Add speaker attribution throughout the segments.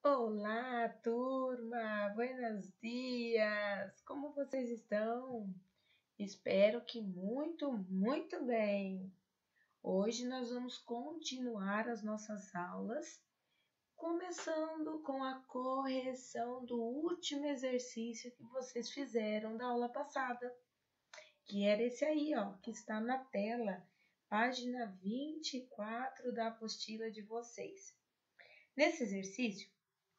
Speaker 1: Olá, turma! Buenos dias! Como vocês estão? Espero que muito bem! Hoje nós vamos continuar as nossas aulas, começando com a correção do último exercício que vocês fizeram da aula passada, que era esse aí, ó, que está na tela, página 24 da apostila de vocês. Nesse exercício,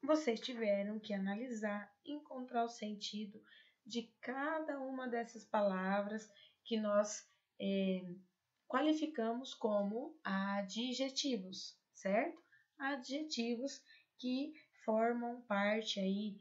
Speaker 1: vocês tiveram que analisar e encontrar o sentido de cada uma dessas palavras que nós qualificamos como adjetivos, certo? Adjetivos que formam parte aí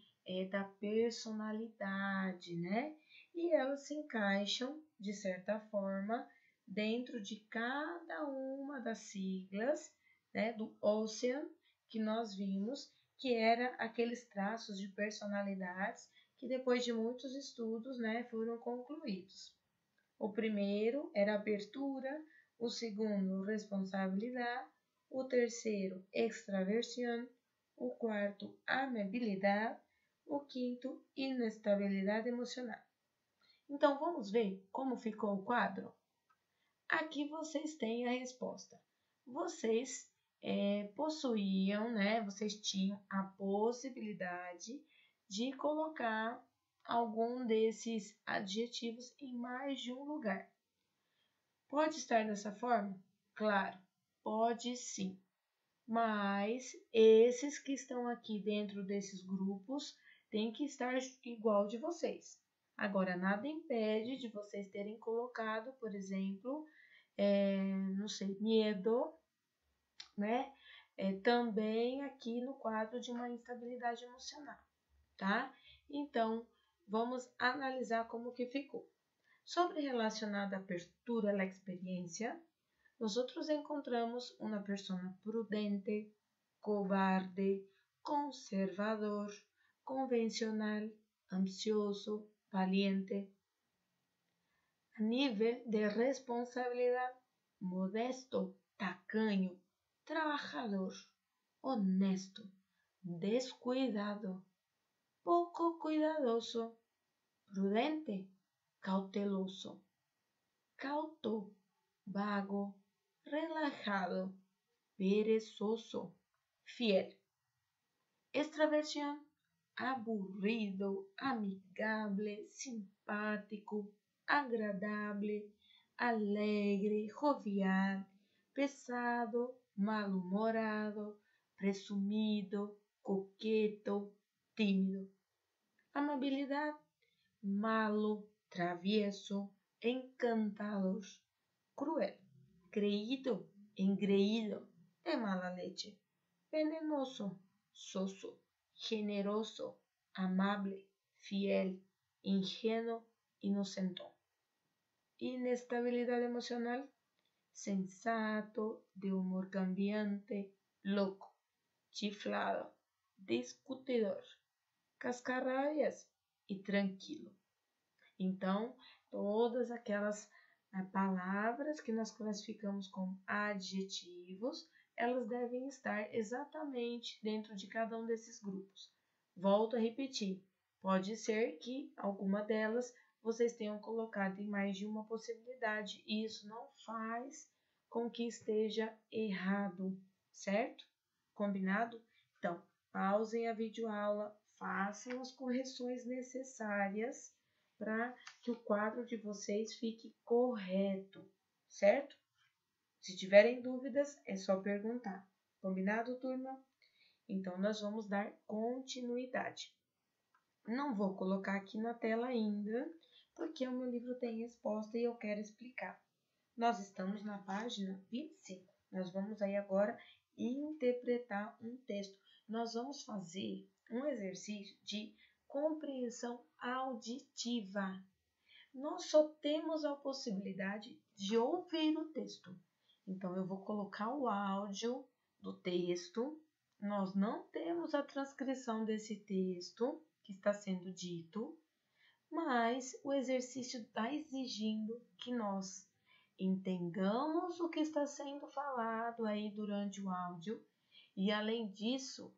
Speaker 1: da personalidade, né? E elas se encaixam, de certa forma, dentro de cada uma das siglas, né, do Ocean, que nós vimos, que era aqueles traços de personalidades que depois de muitos estudos, né, foram concluídos. O primeiro era abertura, o segundo responsabilidade, o terceiro extraversión, o quarto amabilidade, o quinto inestabilidade emocional. Então vamos ver como ficou o quadro? Aqui vocês têm a resposta. Vocês possuíam, né? Vocês tinham a possibilidade de colocar algum desses adjetivos em mais de um lugar. Pode estar dessa forma? Claro, pode sim. Mas esses que estão aqui dentro desses grupos têm que estar igual de vocês. Agora, nada impede de vocês terem colocado, por exemplo, não sei, medo, né? Também aqui no quadro de uma instabilidade emocional, tá? Então, vamos analisar como que ficou. Sobre relacionado à apertura à experiencia, nosotros encontramos una persona prudente, cobarde, conservador, convencional, ansioso, valiente. A nível de responsabilidad, modesto, tacaño, trabajador, honesto, descuidado, poco cuidadoso, prudente, cauteloso, cauto, vago, relajado, perezoso, fiel. Extraversión, aburrido, amigable, simpático, agradable, alegre, jovial, pesado, mal-humorado, presumido, coqueto, tímido. Amabilidad, malo, travieso, encantador, cruel, creído, engreído, de mala leche, venenoso, soso, generoso, amable, fiel, ingenuo, inocentón. Inestabilidad emocional, sensato, de humor cambiante, loco, chiflado, discutidor, cascarrabias e tranquilo. Então, todas aquelas palavras que nós classificamos como adjetivos, elas devem estar exatamente dentro de cada um desses grupos. Volto a repetir, pode ser que alguma delas vocês tenham colocado em mais de uma possibilidade, e isso não faz com que esteja errado, certo? Combinado? Então, pausem a videoaula, façam as correções necessárias para que o quadro de vocês fique correto, certo? Se tiverem dúvidas, é só perguntar. Combinado, turma? Então, nós vamos dar continuidade. Não vou colocar aqui na tela ainda, porque o meu livro tem resposta e eu quero explicar. Nós estamos na página 25. Nós vamos aí agora interpretar um texto. Nós vamos fazer um exercício de compreensão auditiva. Nós só temos a possibilidade de ouvir o texto. Então, eu vou colocar o áudio do texto. Nós não temos a transcrição desse texto que está sendo dito, mas o exercício está exigindo que nós entendamos o que está sendo falado aí durante o áudio e, além disso,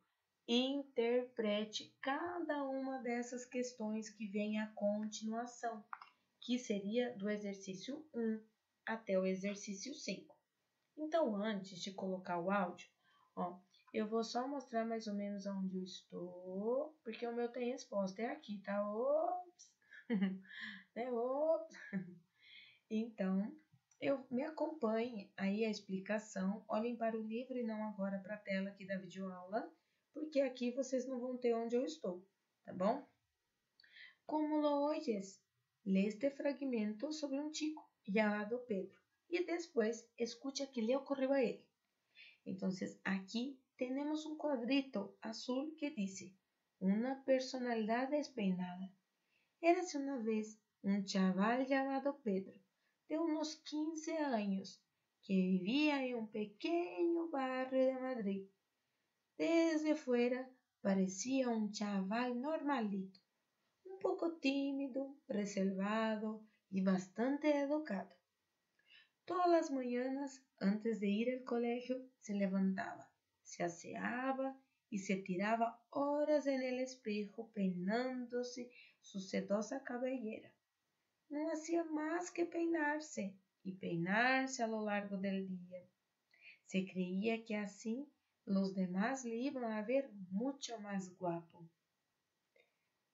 Speaker 1: interprete cada uma dessas questões que vem à continuação, que seria do exercício 1 até o exercício 5. Então, antes de colocar o áudio, eu vou só mostrar mais ou menos onde eu estou, porque o meu tem resposta. É aqui, tá? Ops! Ops! Então, me acompanhe aí a explicação. Olhem para o livro e não agora para a tela aqui da videoaula, porque aqui vocês não vão ter onde eu estou, tá bom? Como lo oyes? Lê este fragmento sobre um chico llamado Pedro y después escucha qué le ocurrió a él. Entonces, aquí tenemos un cuadrito azul que dice, una personalidad despeinada. Érase una vez un chaval llamado Pedro, de unos 15 años, que vivía en un pequeño barrio de Madrid. Desde fuera parecía un chaval normalito, un poco tímido, reservado y bastante educado. Todas las mañanas, antes de ir al colegio, se levantaba, se aseaba y se tiraba horas en el espejo peinándose su sedosa cabellera. No hacía más que peinarse y peinarse a lo largo del día. Se creía que así los demás le iban a ver mucho más guapo.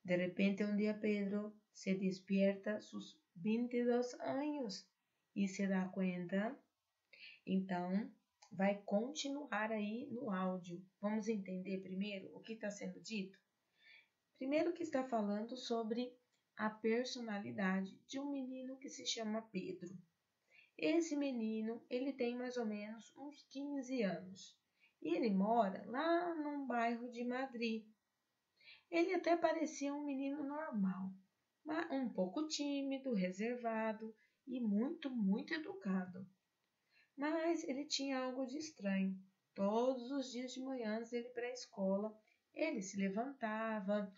Speaker 1: De repente un día Pedro se despierta a sus 22 anos e se dá conta. Então, vai continuar aí no áudio. Vamos entender primeiro o que está sendo dito? Primeiro que está falando sobre a personalidade de um menino que se chama Pedro. Esse menino, ele tem mais ou menos uns 15 anos. E ele mora lá num bairro de Madrid. Ele até parecia um menino normal, mas um pouco tímido, reservado e muito, muito educado. Mas ele tinha algo de estranho. Todos os dias de manhã, antes dele ir para a escola, ele se levantava,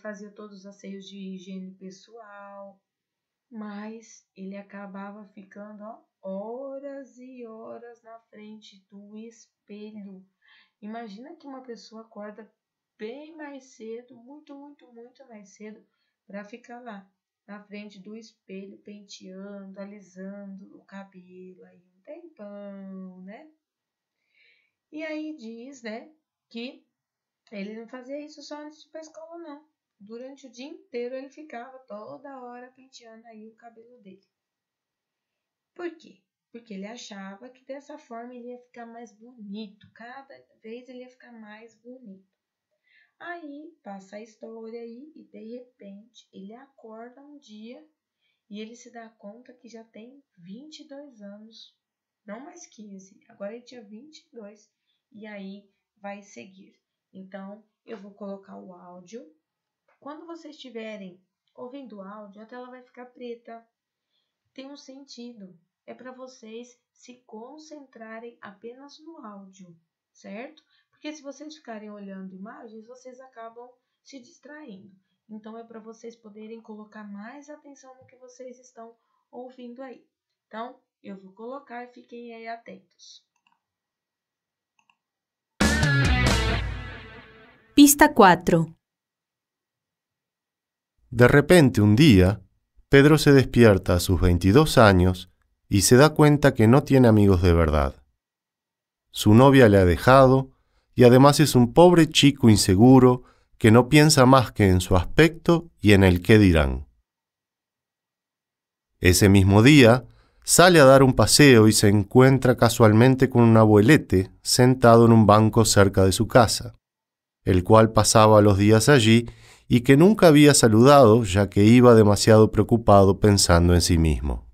Speaker 1: fazia todos os asseios de higiene pessoal, mas ele acabava ficando horas e horas na frente do espelho. Imagina que uma pessoa acorda bem mais cedo, muito, muito, muito mais cedo, para ficar lá na frente do espelho, penteando, alisando o cabelo, aí um tempão, né? E aí diz, que ele não fazia isso só antes de ir para a escola, não. Durante o dia inteiro ele ficava toda hora penteando aí o cabelo dele. Por quê? Porque ele achava que dessa forma ele ia ficar mais bonito, cada vez ele ia ficar mais bonito. Aí passa a história aí e de repente ele acorda um dia e ele se dá conta que já tem 22 anos, não mais 15, agora ele tinha 22 e aí vai seguir. Então eu vou colocar o áudio. Quando vocês estiverem ouvindo o áudio, a tela vai ficar preta. Tem um sentido, é para vocês se concentrarem apenas no áudio, certo? Porque se vocês ficarem olhando imagens, vocês acabam se distraindo. Então, é para vocês poderem colocar mais atenção no que vocês estão ouvindo aí. Então, eu vou colocar e fiquem aí atentos.
Speaker 2: Pista 4.
Speaker 3: De repente, un día, Pedro se despierta a sus 22 años y se da cuenta que no tiene amigos de verdad. Su novia le ha dejado y además es un pobre chico inseguro que no piensa más que en su aspecto y en el qué dirán. Ese mismo día, sale a dar un paseo y se encuentra casualmente con un abuelete sentado en un banco cerca de su casa, el cual pasaba los días allí y que nunca había saludado ya que iba demasiado preocupado pensando en sí mismo.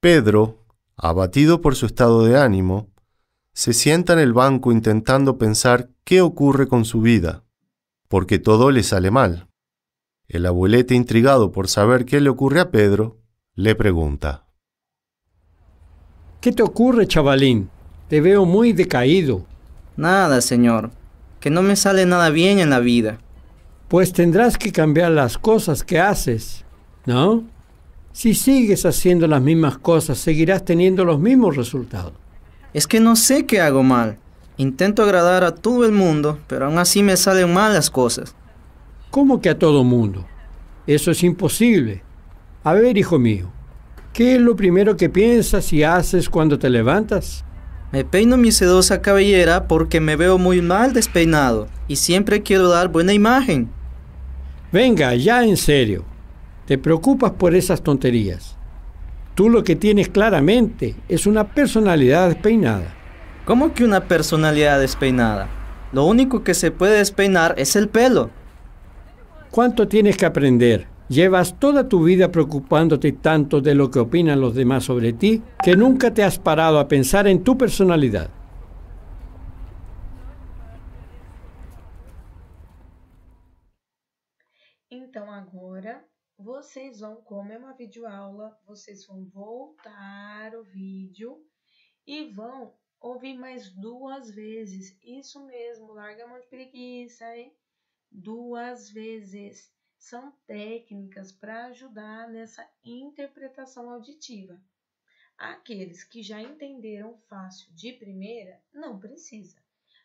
Speaker 3: Pedro, abatido por su estado de ánimo, se sienta en el banco intentando pensar qué ocurre con su vida, porque todo le sale mal. El abuelete, intrigado por saber qué le ocurre a Pedro, le pregunta:
Speaker 4: ¿Qué te ocurre, chavalín? Te veo muy decaído.
Speaker 5: Nada, señor, que no me sale nada bien en la vida.
Speaker 4: Pues tendrás que cambiar las cosas que haces, ¿no? Si sigues haciendo las mismas cosas, seguirás teniendo los mismos resultados.
Speaker 5: Es que no sé qué hago mal. Intento agradar a todo el mundo, pero aún así me salen mal las cosas.
Speaker 4: ¿Cómo que a todo mundo? Eso es imposible. A ver, hijo mío, ¿qué es lo primero que piensas y haces cuando te levantas?
Speaker 5: Me peino mi sedosa cabellera porque me veo muy mal despeinado y siempre quiero dar buena imagen.
Speaker 4: Venga, ya en serio. Te preocupas por esas tonterías. Tú lo que tienes claramente es una personalidad despeinada.
Speaker 5: ¿Cómo que una personalidad despeinada? Lo único que se puede despeinar es el pelo.
Speaker 4: ¿Cuánto tienes que aprender? Llevas toda tu vida preocupándote tanto de lo que opinan los demás sobre ti que nunca te has parado a pensar en tu personalidad.
Speaker 1: Então agora vocês vão, como é uma videoaula, vocês vão voltar o vídeo e vão ouvir mais 2 vezes. Isso mesmo, larga a mão de preguiça, hein? 2 vezes. São técnicas para ajudar nessa interpretação auditiva. Aqueles que já entenderam fácil de primeira, não precisa.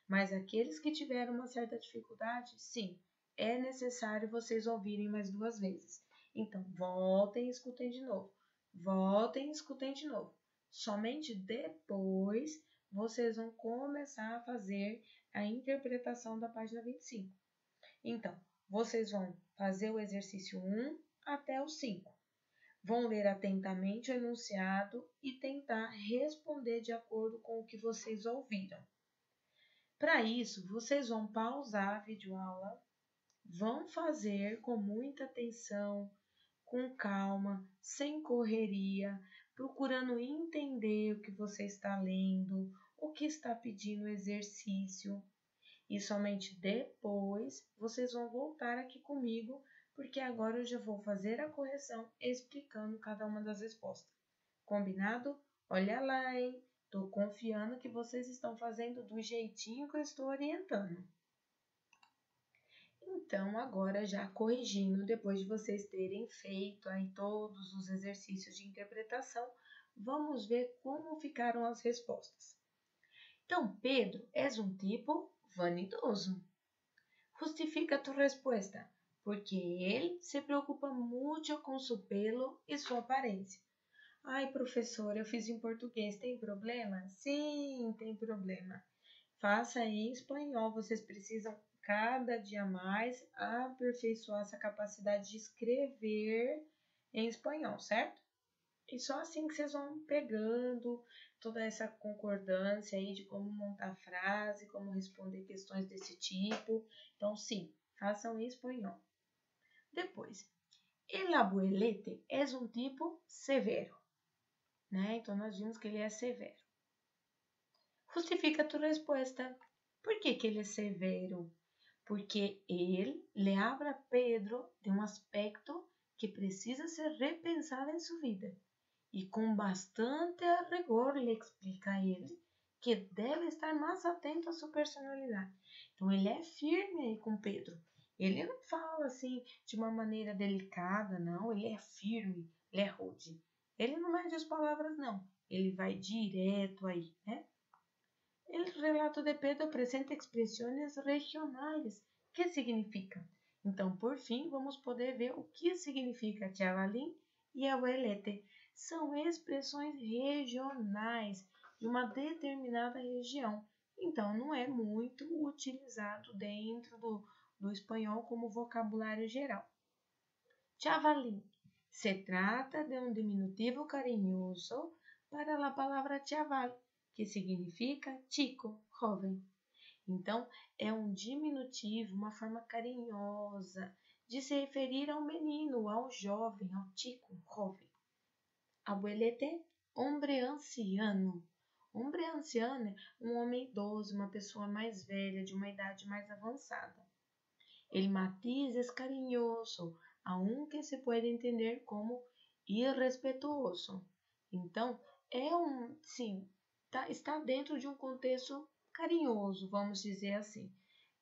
Speaker 1: Mas aqueles que tiveram uma certa dificuldade, sim, é necessário vocês ouvirem mais 2 vezes. Então, voltem e escutem de novo. Voltem e escutem de novo. Somente depois vocês vão começar a fazer a interpretação da página 25. Então, vocês vão fazer o exercício 1 até o 5. Vão ler atentamente o enunciado e tentar responder de acordo com o que vocês ouviram. Para isso, vocês vão pausar a videoaula, vão fazer com muita atenção, com calma, sem correria, procurando entender o que você está lendo, o que está pedindo o exercício. E somente depois vocês vão voltar aqui comigo, porque agora eu já vou fazer a correção explicando cada uma das respostas. Combinado? Olha lá, hein? Estou confiando que vocês estão fazendo do jeitinho que eu estou orientando. Então, agora já corrigindo, depois de vocês terem feito aí todos os exercícios de interpretação, vamos ver como ficaram as respostas. Então, Pedro, és um tipo vanidoso. Justifica tu respuesta, porque ele se preocupa muito com seu pelo e sua aparência. Ai, professor, eu fiz em português, tem problema? Sim, tem problema. Faça em espanhol, vocês precisam cada dia mais aperfeiçoar essa capacidade de escrever em espanhol, certo? E só assim que vocês vão pegando toda essa concordância aí de como montar frase, como responder questões desse tipo. Então, sim, façam em espanhol. Depois, el abuelete é um tipo severo, né? Então, nós vimos que ele é severo. Justifica tu resposta. Por que ele é severo? Porque ele le habla a Pedro de um aspecto que precisa ser repensado em sua vida. E com bastante rigor lhe explica a ele que deve estar mais atento à sua personalidade. Então, ele é firme aí com Pedro. Ele não fala assim de uma maneira delicada, não. Ele é firme, ele é rude. Ele não mede as palavras, não. Ele vai direto aí, né? El relato de Pedro apresenta expressões regionais. O que significa? Então, por fim, vamos poder ver o que significa chavalín e abuelete. São expressões regionais de uma determinada região. Então, não é muito utilizado dentro do espanhol como vocabulário geral. Chavalín. Se trata de um diminutivo carinhoso para a palavra chaval, que significa chico, jovem. Então, é um diminutivo, uma forma carinhosa de se referir ao menino, ao jovem, ao chico, jovem. Abuelete, hombre anciano. Hombre anciano é um homem idoso, uma pessoa mais velha, de uma idade mais avançada. El matiz es carinhoso, aunque se pode entender como irrespetuoso. Então, está dentro de um contexto carinhoso, vamos dizer assim.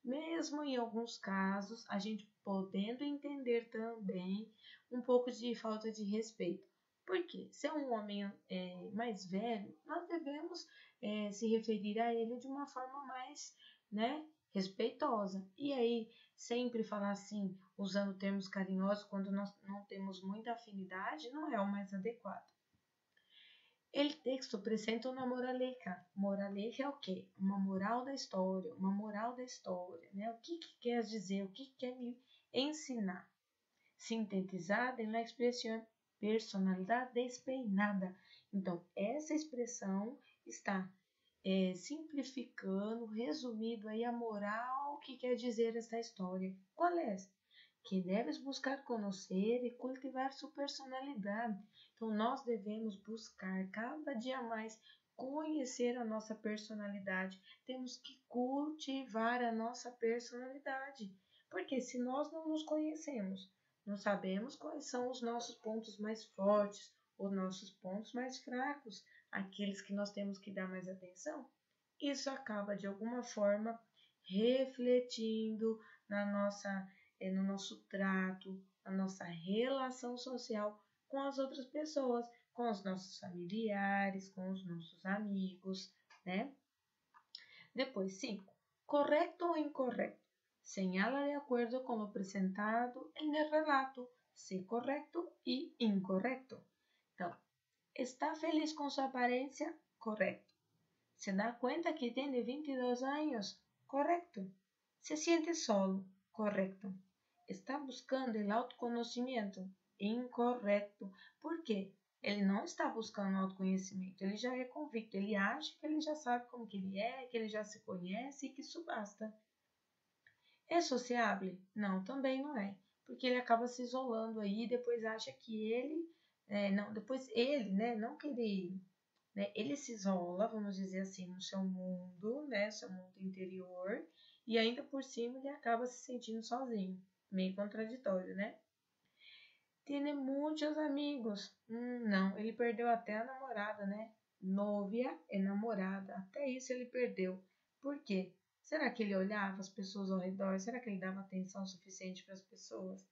Speaker 1: Mesmo em alguns casos, a gente podendo entender também um pouco de falta de respeito. Por quê? Se é um homem mais velho, nós devemos se referir a ele de uma forma mais, né, respeitosa. E aí, sempre falar assim, usando termos carinhosos, quando nós não temos muita afinidade, não é o mais adequado. El texto apresenta uma moraleja. Moraleja é o quê? Uma moral da história, né? O que quer dizer, o que quer me ensinar? Sintetizada na expressão personalidade despeinada. Então, essa expressão está simplificando, resumindo aí a moral que quer dizer esta história. Qual é? Que deves buscar conhecer e cultivar sua personalidade. Então, nós devemos buscar cada dia mais conhecer a nossa personalidade. Temos que cultivar a nossa personalidade. Porque se nós não nos conhecemos, não sabemos quais são os nossos pontos mais fortes, os nossos pontos mais fracos, aqueles que nós temos que dar mais atenção, isso acaba de alguma forma refletindo no nosso trato, na nossa relação social com as outras pessoas, com os nossos familiares, com os nossos amigos, né? Depois, 5. Correto ou incorreto? Señala de acuerdo con lo apresentado en el relato, se correcto y incorrecto. Então, está feliz com sua aparência? Correto. Se dá conta que tem 22 anos? Correto. Se siente solo? Correto. Está buscando o autoconhecimento? Incorreto. Por quê? Ele não está buscando autoconhecimento, ele já é convicto, ele acha que ele já sabe como que ele é, que ele já se conhece e que isso basta. É sociável? Não, também não é, porque ele acaba se isolando aí e depois acha que ele se isola, vamos dizer assim, no seu mundo, né, seu mundo interior, e ainda por cima ele acaba se sentindo sozinho, meio contraditório, né? Tiene muitos amigos. Não, ele perdeu até a namorada, né? Novia e namorada, até isso ele perdeu. Por quê? Será que ele olhava as pessoas ao redor? Será que ele dava atenção suficiente para as pessoas?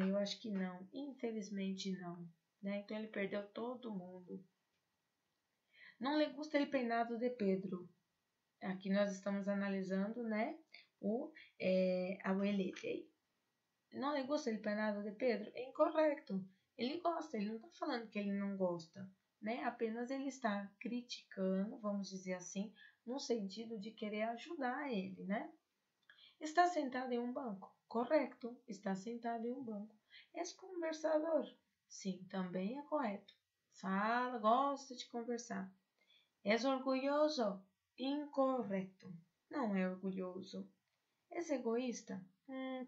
Speaker 1: Eu acho que não. Infelizmente não, né? Então ele perdeu todo mundo. Não lhe gusta el peinado de Pedro. Aqui nós estamos analisando, né? O abuelete aí. Não lhe gusta el peinado de Pedro? É incorreto. Ele gosta, ele não está falando que ele não gosta, né? Apenas ele está criticando, vamos dizer assim, no sentido de querer ajudar ele, né? Está sentado em um banco? Correto, está sentado em um banco. É conversador? Sim, também é correto. Fala, gosta de conversar. É orgulhoso? Incorreto. Não é orgulhoso. É egoísta?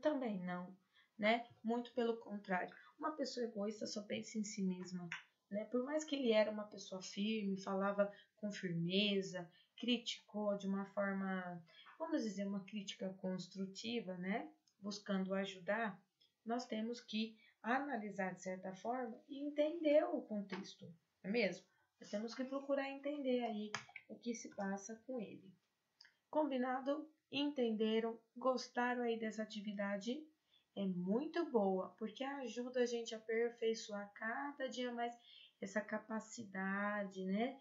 Speaker 1: Também não, né? Muito pelo contrário. Uma pessoa egoísta só pensa em si mesma, né? Por mais que ele era uma pessoa firme, falava com firmeza, criticou de uma forma, vamos dizer, uma crítica construtiva, né? Buscando ajudar, nós temos que analisar de certa forma e entender o contexto, não é mesmo? Nós temos que procurar entender aí o que se passa com ele. Combinado? Entenderam? Gostaram aí dessa atividade? É muito boa, porque ajuda a gente a aperfeiçoar cada dia mais essa capacidade, né?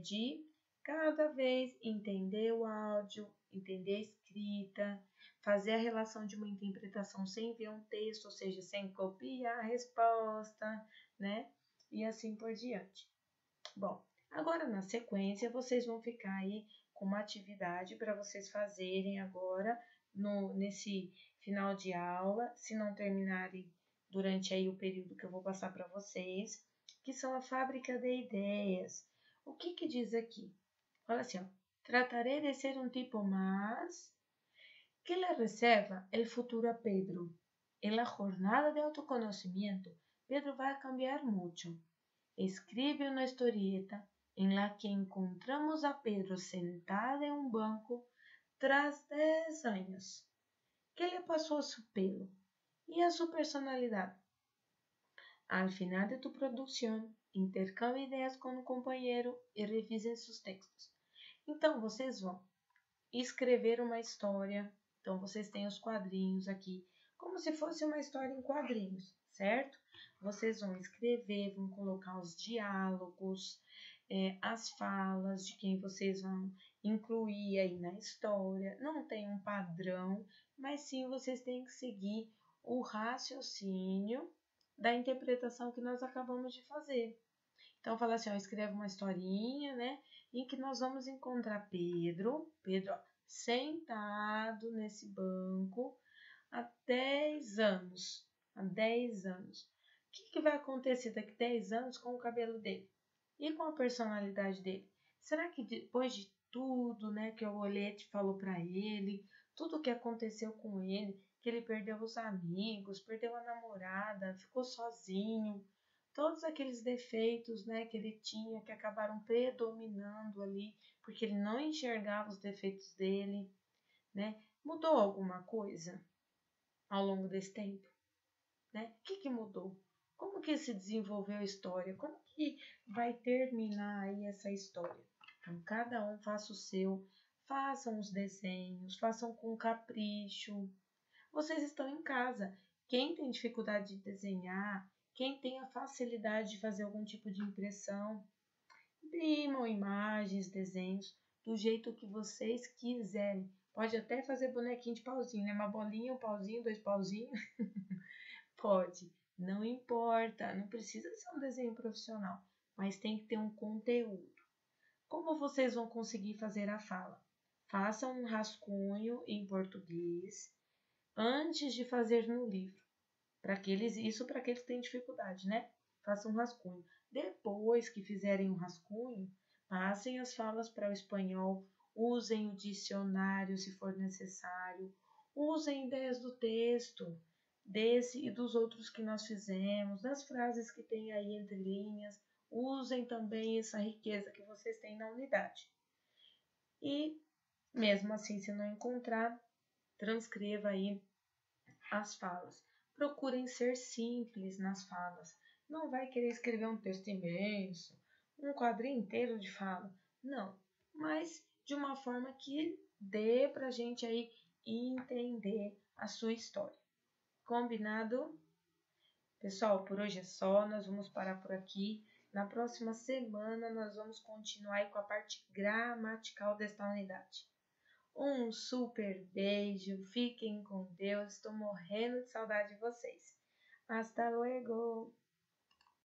Speaker 1: De cada vez entender o áudio, entender a escrita, fazer a relação de uma interpretação sem ver um texto, ou seja, sem copiar a resposta, né? E assim por diante. Bom, agora na sequência vocês vão ficar aí com uma atividade para vocês fazerem agora nesse final de aula, se não terminarem durante aí o período que eu vou passar para vocês, que são a fábrica de ideias. O que diz aqui? Olha assim, ó. Trataré de ser um tipo más que le reserva el futuro a Pedro. En la jornada de autoconocimiento, Pedro va a cambiar mucho. Escribe una historieta en la que encontramos a Pedro sentado en un banco tras 10 años. ¿Qué le pasó a su pelo y a su personalidad? Al final de tu producción, intercambie ideias com um companheiro e revisem seus textos. Então, vocês vão escrever uma história. Então, vocês têm os quadrinhos aqui, como se fosse uma história em quadrinhos, certo? Vocês vão escrever, vão colocar os diálogos, as falas de quem vocês vão incluir aí na história. Não tem um padrão, mas sim vocês têm que seguir o raciocínio da interpretação que nós acabamos de fazer. Então, fala assim, ó, escreve uma historinha, né, em que nós vamos encontrar Pedro, ó, sentado nesse banco há 10 anos. Há 10 anos. O que vai acontecer daqui a 10 anos com o cabelo dele? E com a personalidade dele? Será que depois de tudo, né, que o Olete falou para ele, tudo que aconteceu com ele, que ele perdeu os amigos, perdeu a namorada, ficou sozinho, todos aqueles defeitos, né, que ele tinha, que acabaram predominando ali, porque ele não enxergava os defeitos dele, né? Mudou alguma coisa ao longo desse tempo, né? O que mudou? Como que se desenvolveu a história? Como que vai terminar aí essa história? Então, cada um faça o seu, façam os desenhos, façam com capricho. Vocês estão em casa. Quem tem dificuldade de desenhar, quem tem a facilidade de fazer algum tipo de impressão, imprimam imagens, desenhos, do jeito que vocês quiserem. Pode até fazer bonequinho de pauzinho, né? Uma bolinha, um pauzinho, 2 pauzinhos. Pode, não importa, não precisa ser um desenho profissional, mas tem que ter um conteúdo. Como vocês vão conseguir fazer a fala? Façam um rascunho em português antes de fazer no livro. Isso para aqueles que têm dificuldade, né? Façam um rascunho. Depois que fizerem um rascunho, passem as falas para o espanhol, usem o dicionário se for necessário, usem ideias do texto, desse e dos outros que nós fizemos, das frases que tem aí entre linhas, usem também essa riqueza que vocês têm na unidade. E, mesmo assim, se não encontrar, transcreva aí as falas. Procurem ser simples nas falas. Não vai querer escrever um texto imenso, um quadrinho inteiro de fala. Não, mas de uma forma que dê pra gente aí entender a sua história. Combinado? Pessoal, por hoje é só, nós vamos parar por aqui. Na próxima semana nós vamos continuar aí com a parte gramatical desta unidade. Um super beijo, fiquem com Deus, estou morrendo de saudade de vocês. Hasta luego!